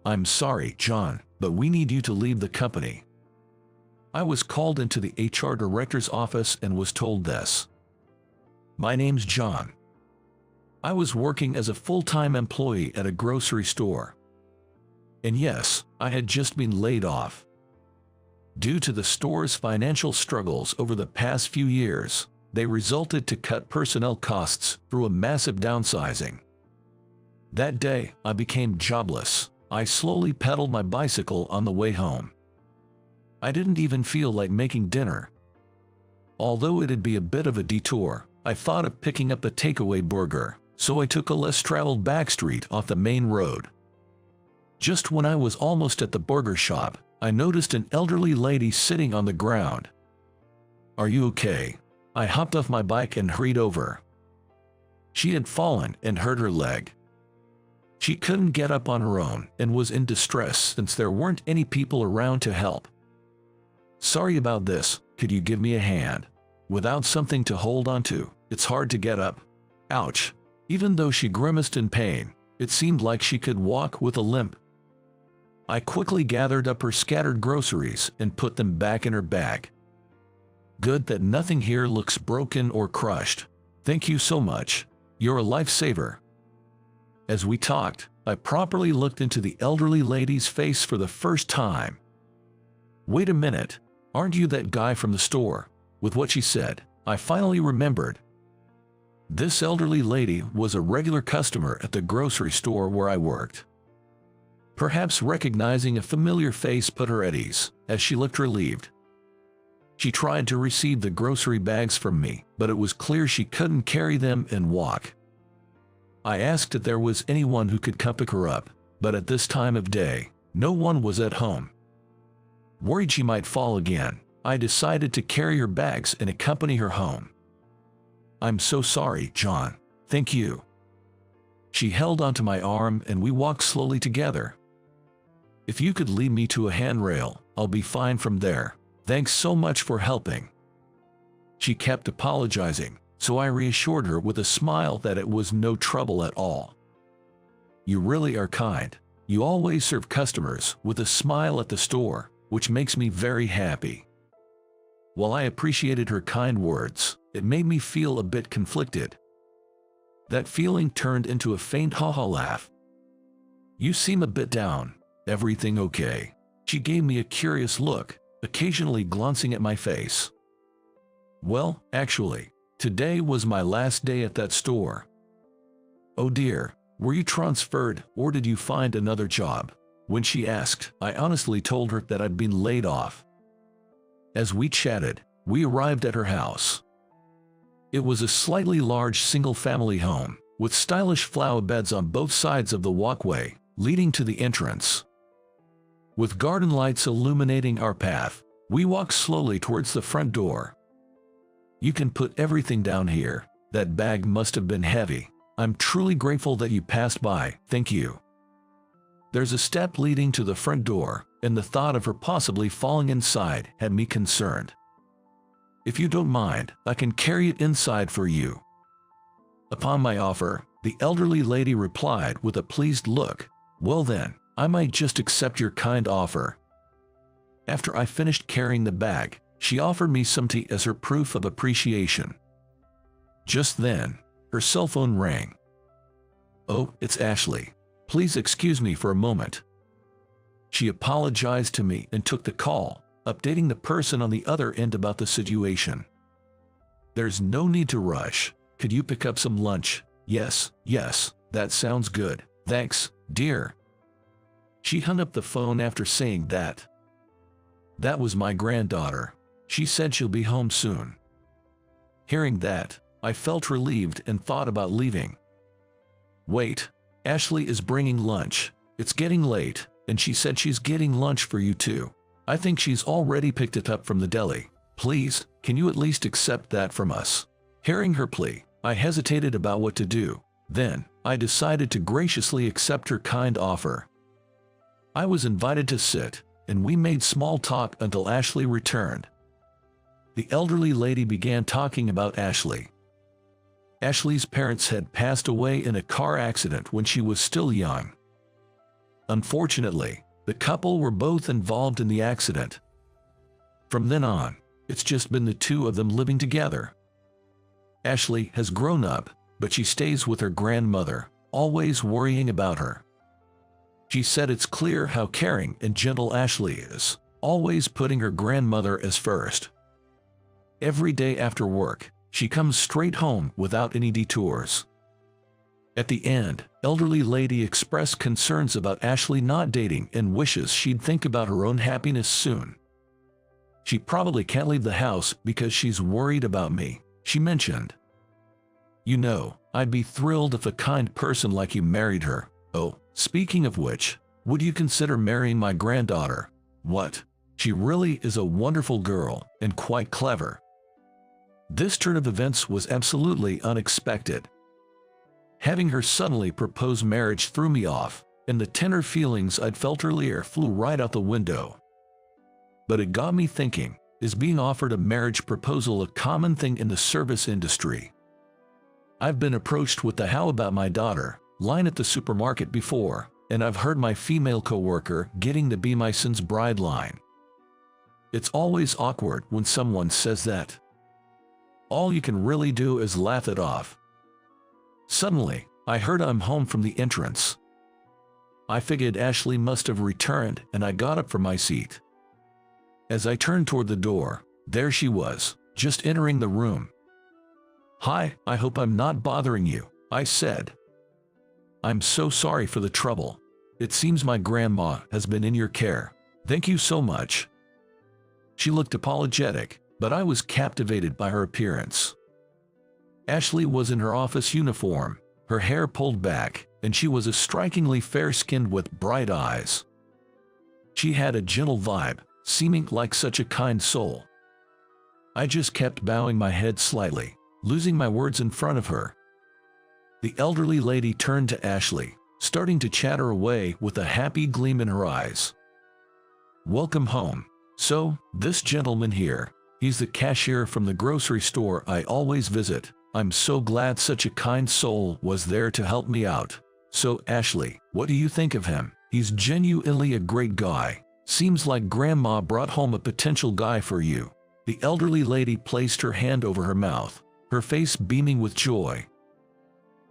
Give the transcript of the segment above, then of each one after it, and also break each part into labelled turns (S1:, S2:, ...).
S1: "I'm sorry, John, but we need you to leave the company." I was called into the HR director's office and was told this. "My name's John. I was working as a full-time employee at a grocery store. And yes, I had just been laid off. Due to the store's financial struggles over the past few years, they resulted to cut personnel costs through a massive downsizing. That day, I became jobless. I slowly pedaled my bicycle on the way home. I didn't even feel like making dinner. Although it'd be a bit of a detour, I thought of picking up a takeaway burger, so I took a less traveled back street off the main road. Just when I was almost at the burger shop, I noticed an elderly lady sitting on the ground. "Are you okay?" I hopped off my bike and hurried over. She had fallen and hurt her leg. She couldn't get up on her own and was in distress since there weren't any people around to help. "Sorry about this, could you give me a hand? Without something to hold onto, it's hard to get up." Ouch. Even though she grimaced in pain, it seemed like she could walk with a limp. I quickly gathered up her scattered groceries and put them back in her bag. "Good that nothing here looks broken or crushed. Thank you so much. You're a lifesaver." As we talked, I properly looked into the elderly lady's face for the first time. "Wait a minute, aren't you that guy from the store?" With what she said, I finally remembered. This elderly lady was a regular customer at the grocery store where I worked. Perhaps recognizing a familiar face put her at ease, as she looked relieved. She tried to receive the grocery bags from me, but it was clear she couldn't carry them and walk. I asked if there was anyone who could come pick her up, but at this time of day, no one was at home. Worried she might fall again, I decided to carry her bags and accompany her home. "I'm so sorry, John. Thank you." She held onto my arm and we walked slowly together. "If you could lead me to a handrail, I'll be fine from there. Thanks so much for helping." She kept apologizing, so I reassured her with a smile that it was no trouble at all. "You really are kind. You always serve customers with a smile at the store, which makes me very happy." While I appreciated her kind words, it made me feel a bit conflicted. That feeling turned into a faint ha-ha laugh. "You seem a bit down. Everything okay?" She gave me a curious look, occasionally glancing at my face. "Well, actually, today was my last day at that store." "Oh dear, were you transferred or did you find another job?" When she asked, I honestly told her that I'd been laid off. As we chatted, we arrived at her house. It was a slightly large single-family home, with stylish flower beds on both sides of the walkway, leading to the entrance. With garden lights illuminating our path, we walked slowly towards the front door. "You can put everything down here. That bag must have been heavy. I'm truly grateful that you passed by, thank you." There's a step leading to the front door, and the thought of her possibly falling inside had me concerned. "If you don't mind, I can carry it inside for you." Upon my offer, the elderly lady replied with a pleased look, "Well then, I might just accept your kind offer." After I finished carrying the bag, she offered me some tea as her proof of appreciation. Just then, her cell phone rang. "Oh, it's Ashley. Please excuse me for a moment." She apologized to me and took the call, updating the person on the other end about the situation. "There's no need to rush. Could you pick up some lunch?" Yes, that sounds good. Thanks, dear." She hung up the phone after saying that. That was my granddaughter. She said she'll be home soon. Hearing that, I felt relieved and thought about leaving. "Wait, Ashley is bringing lunch. It's getting late, and she said she's getting lunch for you too. I think she's already picked it up from the deli. Please, can you at least accept that from us?" Hearing her plea, I hesitated about what to do. Then, I decided to graciously accept her kind offer. I was invited to sit, and we made small talk until Ashley returned. The elderly lady began talking about Ashley. Ashley's parents had passed away in a car accident when she was still young. Unfortunately, the couple were both involved in the accident. From then on, it's just been the two of them living together. Ashley has grown up, but she stays with her grandmother, always worrying about her. She said it's clear how caring and gentle Ashley is, always putting her grandmother as first. Every day after work, she comes straight home without any detours. At the end, elderly lady expressed concerns about Ashley not dating and wishes she'd think about her own happiness soon. She probably can't leave the house because she's worried about me, she mentioned. You know, I'd be thrilled if a kind person like you married her. Oh, speaking of which, would you consider marrying my granddaughter? What? She really is a wonderful girl and quite clever. This turn of events was absolutely unexpected. Having her suddenly propose marriage threw me off, and the tender feelings I'd felt earlier flew right out the window. But it got me thinking, is being offered a marriage proposal a common thing in the service industry? I've been approached with the "how about my daughter" line at the supermarket before, and I've heard my female coworker getting the "be my son's bride" line. It's always awkward when someone says that. All you can really do is laugh it off. Suddenly, I heard "I'm home" from the entrance. I figured Ashley must have returned, and I got up from my seat. As I turned toward the door, there she was, just entering the room. "Hi, I hope I'm not bothering you," I said. "I'm so sorry for the trouble. It seems my grandma has been in your care. Thank you so much." She looked apologetic, but I was captivated by her appearance. Ashley was in her office uniform, her hair pulled back, and she was strikingly fair-skinned with bright eyes. She had a gentle vibe, seeming like such a kind soul. I just kept bowing my head slightly, losing my words in front of her. The elderly lady turned to Ashley, starting to chatter away with a happy gleam in her eyes. "Welcome home. So, this gentleman here, he's the cashier from the grocery store I always visit. I'm so glad such a kind soul was there to help me out. So, Ashley, what do you think of him? He's genuinely a great guy. Seems like Grandma brought home a potential guy for you." The elderly lady placed her hand over her mouth, her face beaming with joy.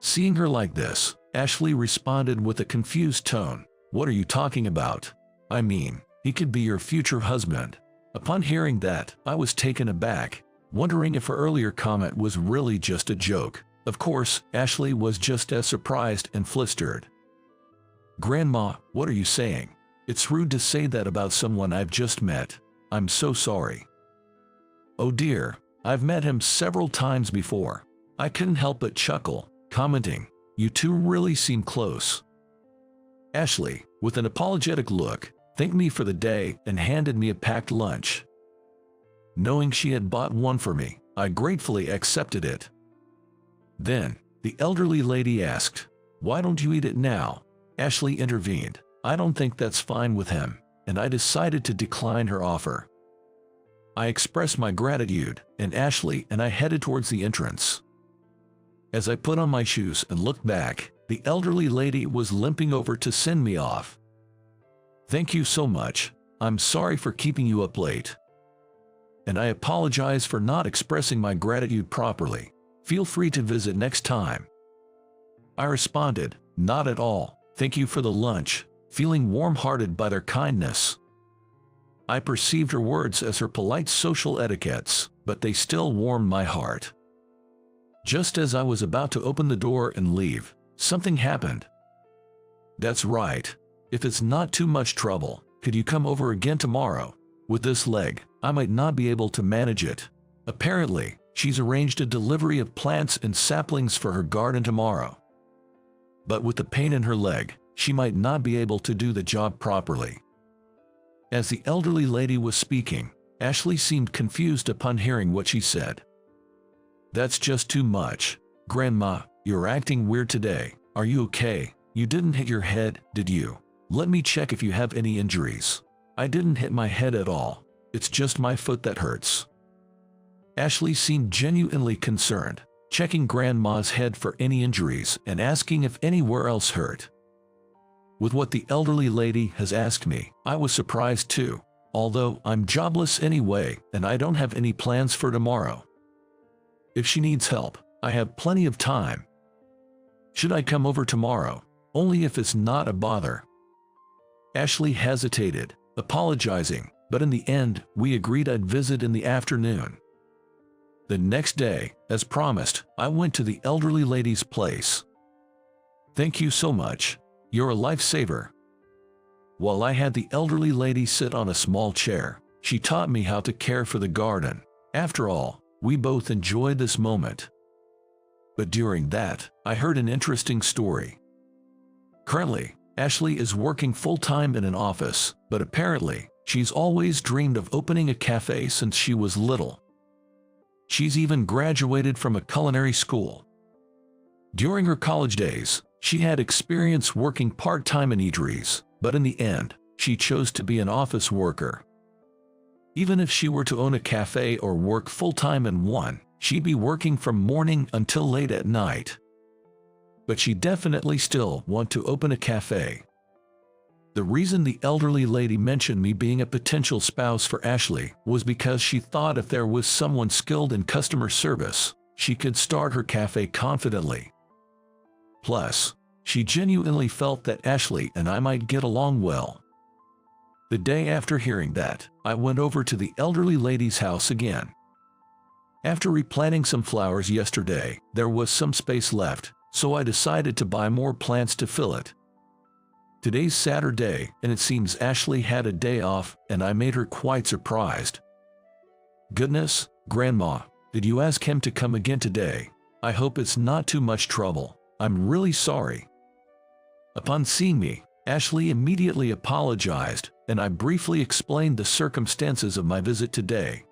S1: Seeing her like this, Ashley responded with a confused tone. "What are you talking about? I mean, he could be your future husband." Upon hearing that, I was taken aback, wondering if her earlier comment was really just a joke. Of course, Ashley was just as surprised and flustered. "Grandma, what are you saying? It's rude to say that about someone I've just met. I'm so sorry." "Oh dear, I've met him several times before." I couldn't help but chuckle, commenting, "You two really seem close." Ashley, with an apologetic look, thanked me for the day and handed me a packed lunch. Knowing she had bought one for me, I gratefully accepted it. Then, the elderly lady asked, "Why don't you eat it now?" Ashley intervened. "I don't think that's fine with him," and I decided to decline her offer. I expressed my gratitude, and Ashley and I headed towards the entrance. As I put on my shoes and looked back, the elderly lady was limping over to send me off. "Thank you so much. I'm sorry for keeping you up late. And I apologize for not expressing my gratitude properly. Feel free to visit next time." I responded, "Not at all. Thank you for the lunch," feeling warm-hearted by their kindness. I perceived her words as her polite social etiquettes, but they still warmed my heart. Just as I was about to open the door and leave, something happened. "That's right. If it's not too much trouble, could you come over again tomorrow? With this leg, I might not be able to manage it." Apparently, she's arranged a delivery of plants and saplings for her garden tomorrow. But with the pain in her leg, she might not be able to do the job properly. As the elderly lady was speaking, Ashley seemed confused upon hearing what she said. "That's just too much. Grandma, you're acting weird today. Are you okay? You didn't hit your head, did you? Let me check if you have any injuries." "I didn't hit my head at all. It's just my foot that hurts." Ashley seemed genuinely concerned, checking Grandma's head for any injuries and asking if anywhere else hurt. with what the elderly lady has asked me. I was surprised too, although I'm jobless anyway and I don't have any plans for tomorrow. If she needs help, I have plenty of time. Should I come over tomorrow? Only if it's not a bother. Ashley hesitated, apologizing, but in the end, we agreed I'd visit in the afternoon. The next day, as promised, I went to the elderly lady's place. Thank you so much. You're a lifesaver. While I had the elderly lady sit on a small chair, she taught me how to care for the garden. After all, we both enjoyed this moment. But during that, I heard an interesting story. Currently, Ashley is working full-time in an office, but apparently, she's always dreamed of opening a cafe since she was little. She's even graduated from a culinary school. During her college days, she had experience working part-time in eateries, but in the end, she chose to be an office worker. Even if she were to own a cafe or work full-time in one, she'd be working from morning until late at night. But she definitely still want to open a cafe. The reason the elderly lady mentioned me being a potential spouse for Ashley was because she thought if there was someone skilled in customer service, she could start her cafe confidently. Plus, she genuinely felt that Ashley and I might get along well. The day after hearing that, I went over to the elderly lady's house again. After replanting some flowers yesterday, there was some space left, so I decided to buy more plants to fill it. Today's Saturday, and it seems Ashley had a day off, and I made her quite surprised. Goodness, Grandma, did you ask him to come again today? I hope it's not too much trouble. I'm really sorry. Upon seeing me, Ashley immediately apologized, and I briefly explained the circumstances of my visit today.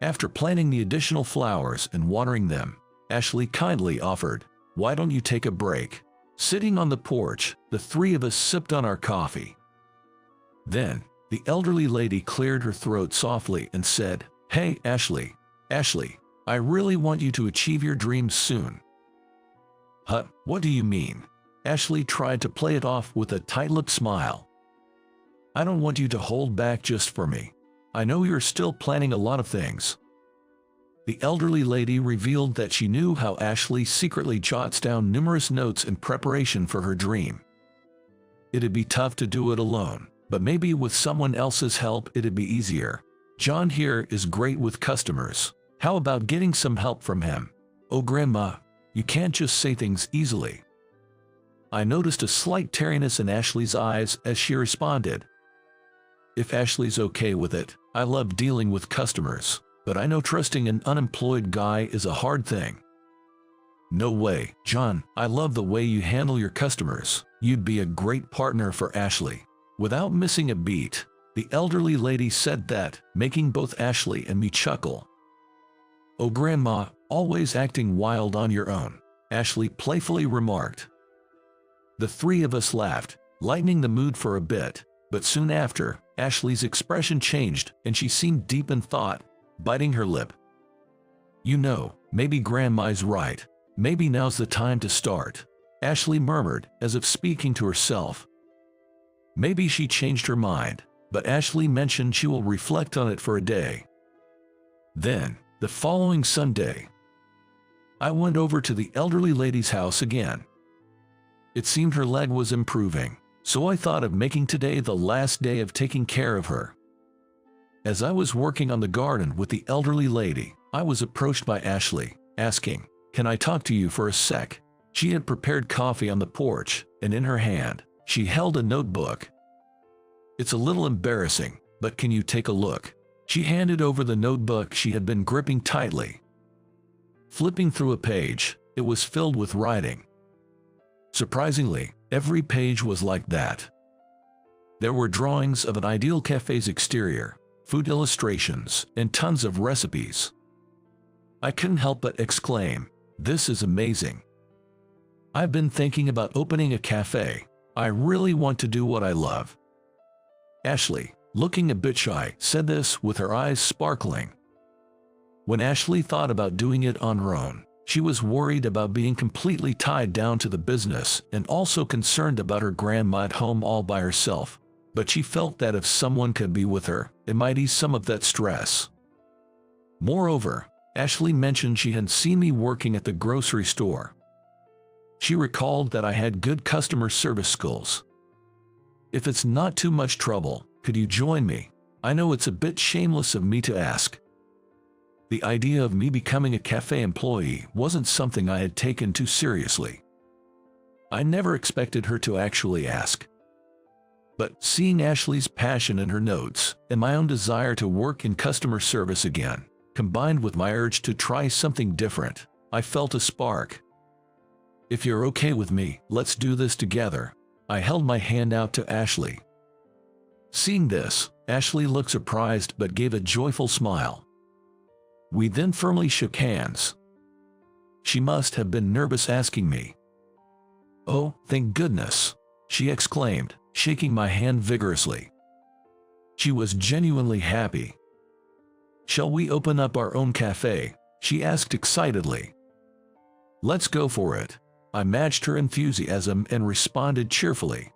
S1: After planting the additional flowers and watering them, Ashley kindly offered, "Why don't you take a break?" Sitting on the porch, the three of us sipped on our coffee. Then, the elderly lady cleared her throat softly and said, "Hey, Ashley, I really want you to achieve your dreams soon." "Huh, what do you mean?" Ashley tried to play it off with a tight-lipped smile. "I don't want you to hold back just for me. I know you're still planning a lot of things." The elderly lady revealed that she knew how Ashley secretly jots down numerous notes in preparation for her dream. It'd be tough to do it alone, but maybe with someone else's help it'd be easier. John here is great with customers. How about getting some help from him? Oh, Grandma, you can't just say things easily. I noticed a slight teariness in Ashley's eyes as she responded. If Ashley's okay with it, I love dealing with customers. But I know trusting an unemployed guy is a hard thing. No way, John, I love the way you handle your customers. You'd be a great partner for Ashley. Without missing a beat, the elderly lady said that, making both Ashley and me chuckle. Oh, Grandma, always acting wild on your own, Ashley playfully remarked. The three of us laughed, lightening the mood for a bit, but soon after, Ashley's expression changed and she seemed deep in thought, biting her lip. "You know, maybe Grandma's right. Maybe now's the time to start," Ashley murmured, as if speaking to herself. Maybe she changed her mind, but Ashley mentioned she will reflect on it for a day. Then, the following Sunday, I went over to the elderly lady's house again. It seemed her leg was improving, so I thought of making today the last day of taking care of her. As I was working on the garden with the elderly lady, I was approached by Ashley, asking, "Can I talk to you for a sec?" She had prepared coffee on the porch, and in her hand, she held a notebook. "It's a little embarrassing, but can you take a look?" She handed over the notebook she had been gripping tightly. Flipping through a page, it was filled with writing. Surprisingly, every page was like that. There were drawings of an ideal cafe's exterior, food illustrations, and tons of recipes. I couldn't help but exclaim, "This is amazing. I've been thinking about opening a cafe. I really want to do what I love." Ashley, looking a bit shy, said this with her eyes sparkling. When Ashley thought about doing it on her own, She was worried about being completely tied down to the business and also concerned about her grandma at home all by herself, but she felt that if someone could be with her, it might ease some of that stress. Moreover, Ashley mentioned she had seen me working at the grocery store. She recalled that I had good customer service skills. "If it's not too much trouble, could you join me? I know it's a bit shameless of me to ask." The idea of me becoming a cafe employee wasn't something I had taken too seriously. I never expected her to actually ask. But seeing Ashley's passion in her notes and my own desire to work in customer service again, combined with my urge to try something different, I felt a spark. "If you're okay with me, let's do this together." I held my hand out to Ashley. Seeing this, Ashley looked surprised but gave a joyful smile. We then firmly shook hands. She must have been nervous asking me. "Oh, thank goodness," she exclaimed, shaking my hand vigorously. She was genuinely happy. "Shall we open up our own cafe?" she asked excitedly. "Let's go for it." I matched her enthusiasm and responded cheerfully.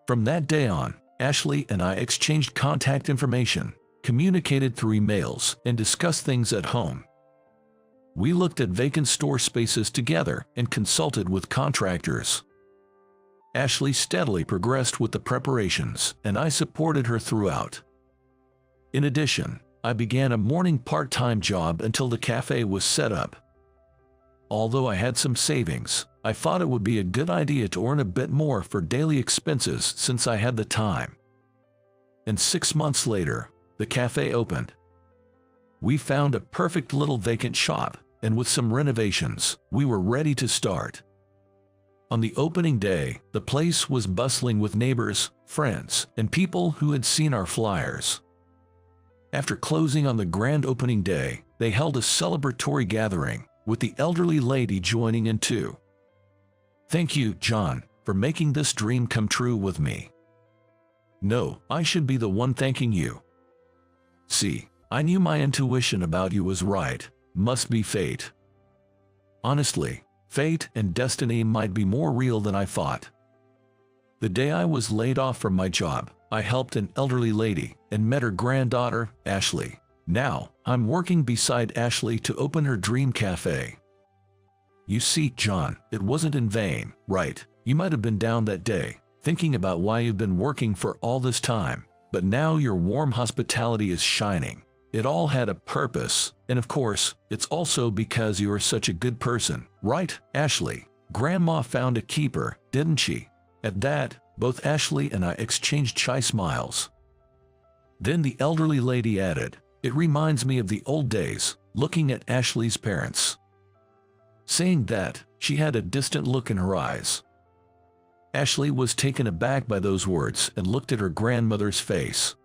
S1: From that day on, Ashley and I exchanged contact information, communicated through emails, and discussed things at home. We looked at vacant store spaces together and consulted with contractors. Ashley steadily progressed with the preparations, and I supported her throughout. In addition, I began a morning part-time job until the cafe was set up. Although I had some savings, I thought it would be a good idea to earn a bit more for daily expenses since I had the time. And 6 months later, the cafe opened. We found a perfect little vacant shop, and with some renovations, we were ready to start. On the opening day, the place was bustling with neighbors, friends, and people who had seen our flyers. After closing on the grand opening day, they held a celebratory gathering, with the elderly lady joining in too. "Thank you, John, for making this dream come true with me." "No, I should be the one thanking you. See, I knew my intuition about you was right. Must be fate." Honestly, fate and destiny might be more real than I thought. The day I was laid off from my job, I helped an elderly lady and met her granddaughter, Ashley. Now, I'm working beside Ashley to open her dream cafe. You see, John, it wasn't in vain, right? You might have been down that day, thinking about why you've been working for all this time, but now your warm hospitality is shining. It all had a purpose, and of course, it's also because you are such a good person, right, Ashley? Grandma found a keeper, didn't she? At that, both Ashley and I exchanged shy smiles. Then the elderly lady added, "It reminds me of the old days," looking at Ashley's parents. Saying that, she had a distant look in her eyes. Ashley was taken aback by those words and looked at her grandmother's face.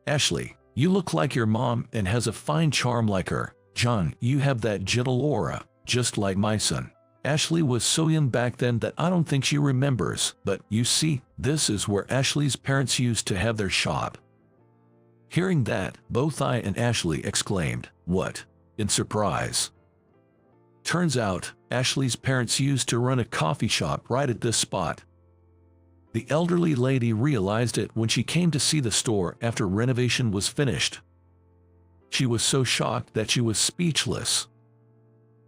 S1: "Ashley, you look like your mom and has a fine charm like her. John, you have that gentle aura, just like my son." Ashley was so young back then that I don't think she remembers, but you see, this is where Ashley's parents used to have their shop. Hearing that, both I and Ashley exclaimed, "What?" in surprise. Turns out, Ashley's parents used to run a coffee shop right at this spot. The elderly lady realized it when she came to see the store after renovation was finished. She was so shocked that she was speechless.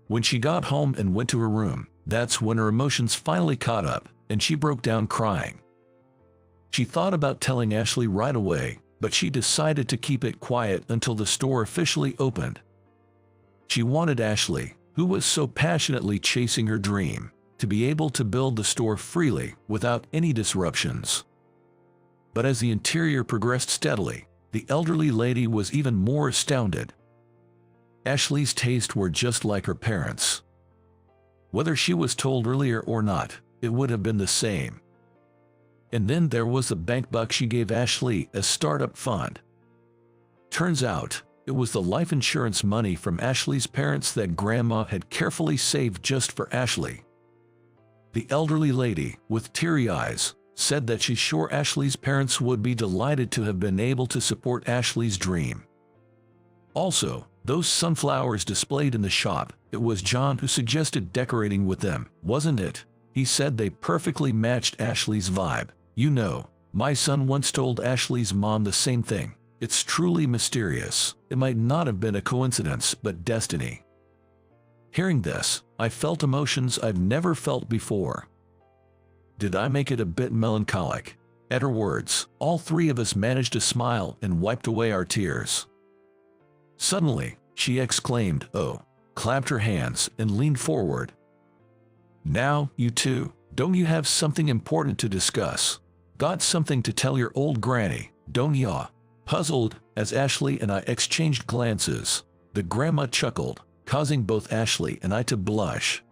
S1: When she got home and went to her room, that's when her emotions finally caught up, and she broke down crying. She thought about telling Ashley right away, but she decided to keep it quiet until the store officially opened. She wanted Ashley, who was so passionately chasing her dream, to be able to build the store freely without any disruptions. But as the interior progressed steadily, the elderly lady was even more astounded. Ashley's tastes were just like her parents. Whether she was told earlier or not, it would have been the same. And then there was the bank buck she gave Ashley as startup fund. Turns out, it was the life insurance money from Ashley's parents that Grandma had carefully saved just for Ashley. The elderly lady, with teary eyes, said that she's sure Ashley's parents would be delighted to have been able to support Ashley's dream. Also, those sunflowers displayed in the shop, It was John who suggested decorating with them, wasn't it? He said they perfectly matched Ashley's vibe. You know, my son once told Ashley's mom the same thing. It's truly mysterious. It might not have been a coincidence, but destiny. Hearing this, I felt emotions I've never felt before. Did I make it a bit melancholic? At her words, all three of us managed to smile and wiped away our tears. Suddenly, she exclaimed, "Oh," clapped her hands and leaned forward. "Now, you two, don't you have something important to discuss? Got something to tell your old granny, don't ya?" Puzzled, as Ashley and I exchanged glances, the grandma chuckled, causing both Ashley and I to blush.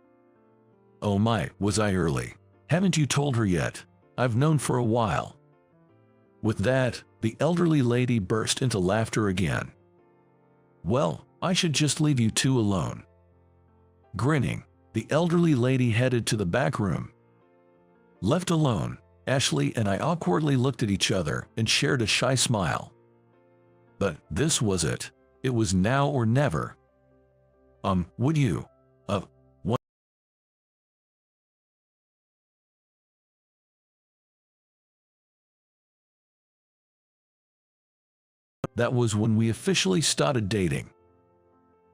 S1: "Oh my, was I early? Haven't you told her yet? I've known for a while." With that, the elderly lady burst into laughter again. "Well, I should just leave you two alone." Grinning, the elderly lady headed to the back room. Left alone, Ashley and I awkwardly looked at each other and shared a shy smile. But this was it. It was now or never. Would you? What? That was when we officially started dating.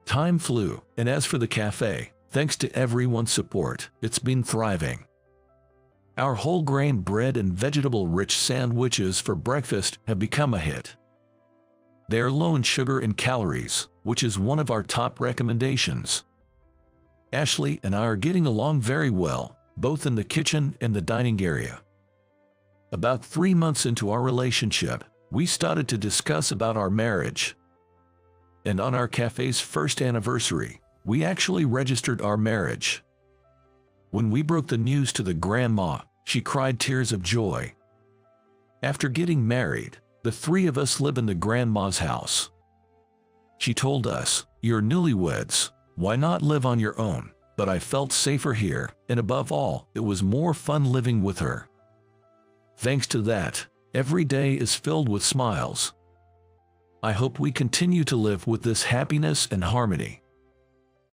S1: Time flew, and as for the cafe, thanks to everyone's support, it's been thriving. Our whole grain bread and vegetable-rich sandwiches for breakfast have become a hit. They are low in sugar and calories, which is one of our top recommendations. Ashley and I are getting along very well, both in the kitchen and the dining area. About 3 months into our relationship, we started to discuss about our marriage. And on our cafe's first anniversary, we actually registered our marriage. When we broke the news to the grandma, she cried tears of joy. After getting married, the three of us live in the grandma's house. She told us, "You're newlyweds, why not live on your own?" But I felt safer here, and above all, it was more fun living with her. Thanks to that, every day is filled with smiles. I hope we continue to live with this happiness and harmony.